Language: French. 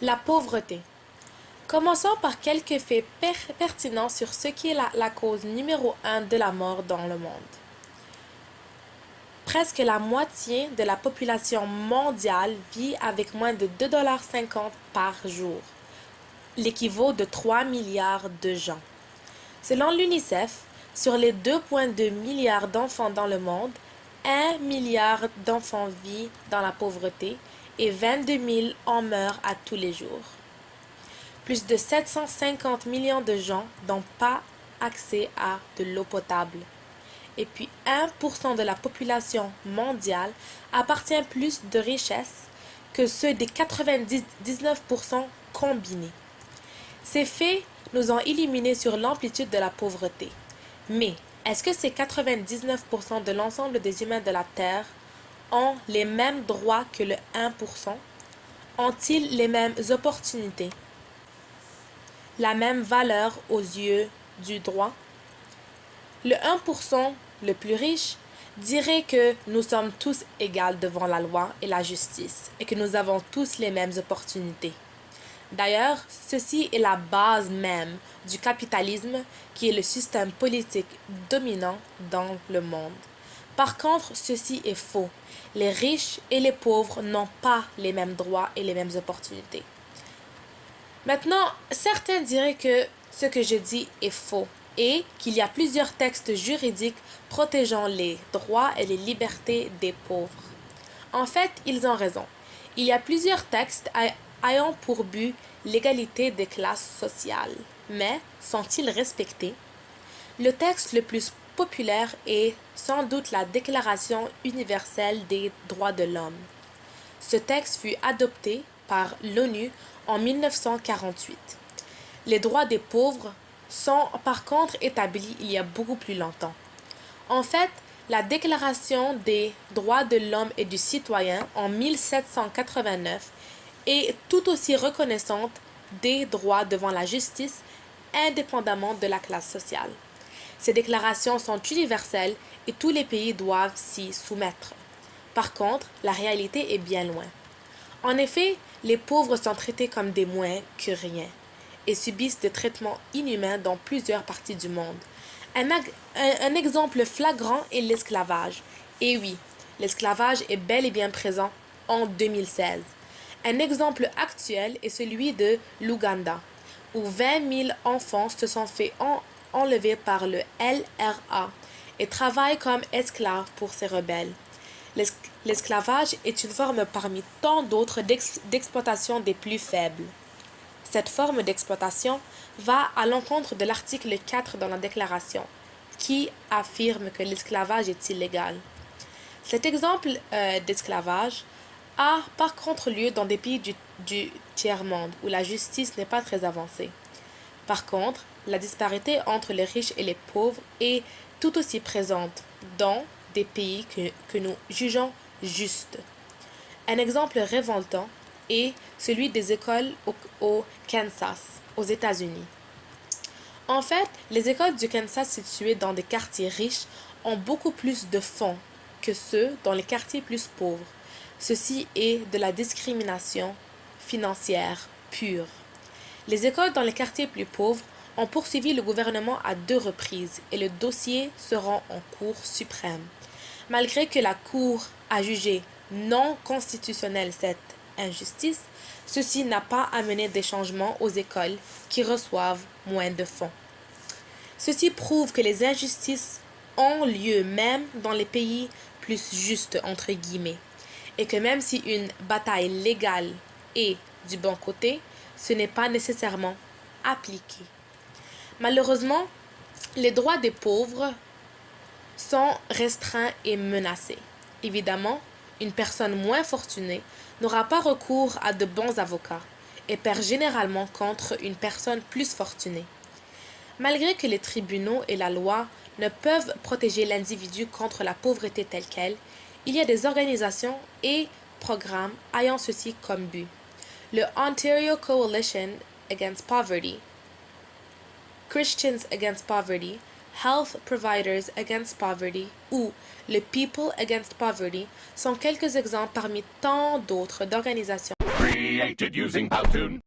La pauvreté. Commençons par quelques faits pertinents sur ce qui est la cause numéro 1 de la mort dans le monde. Presque la moitié de la population mondiale vit avec moins de 2,50 $ par jour, l'équivalent de 3 milliards de gens. Selon l'UNICEF, sur les 2,2 milliards d'enfants dans le monde, 1 milliard d'enfants vivent dans la pauvreté et 22 000 en meurent à tous les jours. Plus de 750 millions de gens n'ont pas accès à de l'eau potable. Et puis 1% de la population mondiale appartient plus de richesses que ceux des 99% combinés. Ces faits nous ont illuminés sur l'amplitude de la pauvreté. Mais est-ce que ces 99% de l'ensemble des humains de la Terre ont les mêmes droits que le 1%? Ont-ils les mêmes opportunités? La même valeur aux yeux du droit? Le 1% le plus riche dirait que nous sommes tous égaux devant la loi et la justice et que nous avons tous les mêmes opportunités. D'ailleurs, ceci est la base même du capitalisme qui est le système politique dominant dans le monde. Par contre, ceci est faux. Les riches et les pauvres n'ont pas les mêmes droits et les mêmes opportunités. Maintenant, certains diraient que ce que je dis est faux et qu'il y a plusieurs textes juridiques protégeant les droits et les libertés des pauvres. En fait, ils ont raison. Il y a plusieurs textes ayant pour but l'égalité des classes sociales. Mais sont-ils respectés? Le texte le plus populaire est sans doute la Déclaration universelle des droits de l'homme. Ce texte fut adopté par l'ONU en 1948. Les droits des pauvres sont par contre établis il y a beaucoup plus longtemps. En fait, la Déclaration des droits de l'homme et du citoyen en 1789 est tout aussi reconnaissante des droits devant la justice indépendamment de la classe sociale. Ces déclarations sont universelles et tous les pays doivent s'y soumettre. Par contre, la réalité est bien loin. En effet, les pauvres sont traités comme des moins que rien et subissent des traitements inhumains dans plusieurs parties du monde. Un exemple flagrant est l'esclavage. Et oui, l'esclavage est bel et bien présent en 2016. Un exemple actuel est celui de l'Ouganda, où 20 000 enfants se sont fait enlever par le LRA et travaillent comme esclaves pour ces rebelles. L'esclavage est une forme parmi tant d'autres d'exploitation des plus faibles. Cette forme d'exploitation va à l'encontre de l'article 4 dans la Déclaration, qui affirme que l'esclavage est illégal. Cet exemple d'esclavage a par contre lieu dans des pays du tiers-monde où la justice n'est pas très avancée. Par contre, la disparité entre les riches et les pauvres est tout aussi présente dans des pays que nous jugeons justes. Un exemple révoltant est celui des écoles au Kansas, aux États-Unis. En fait, les écoles du Kansas situées dans des quartiers riches ont beaucoup plus de fonds que ceux dans les quartiers plus pauvres. Ceci est de la discrimination financière pure. Les écoles dans les quartiers plus pauvres ont poursuivi le gouvernement à 2 reprises et le dossier se rend en Cour suprême. Malgré que la Cour a jugé non constitutionnelle cette injustice, ceci n'a pas amené des changements aux écoles qui reçoivent moins de fonds. Ceci prouve que les injustices ont lieu même dans les pays plus justes, entre guillemets, et que même si une bataille légale est du bon côté, ce n'est pas nécessairement appliqué. Malheureusement, les droits des pauvres sont restreints et menacés. Évidemment, une personne moins fortunée n'aura pas recours à de bons avocats et perd généralement contre une personne plus fortunée. Malgré que les tribunaux et la loi ne peuvent protéger l'individu contre la pauvreté telle qu'elle, il y a des organisations et programmes ayant ceci comme but. Le Ontario Coalition Against Poverty, Christians Against Poverty, Health Providers Against Poverty ou le People Against Poverty sont quelques exemples parmi tant d'autres d'organisations Created using Powtoon.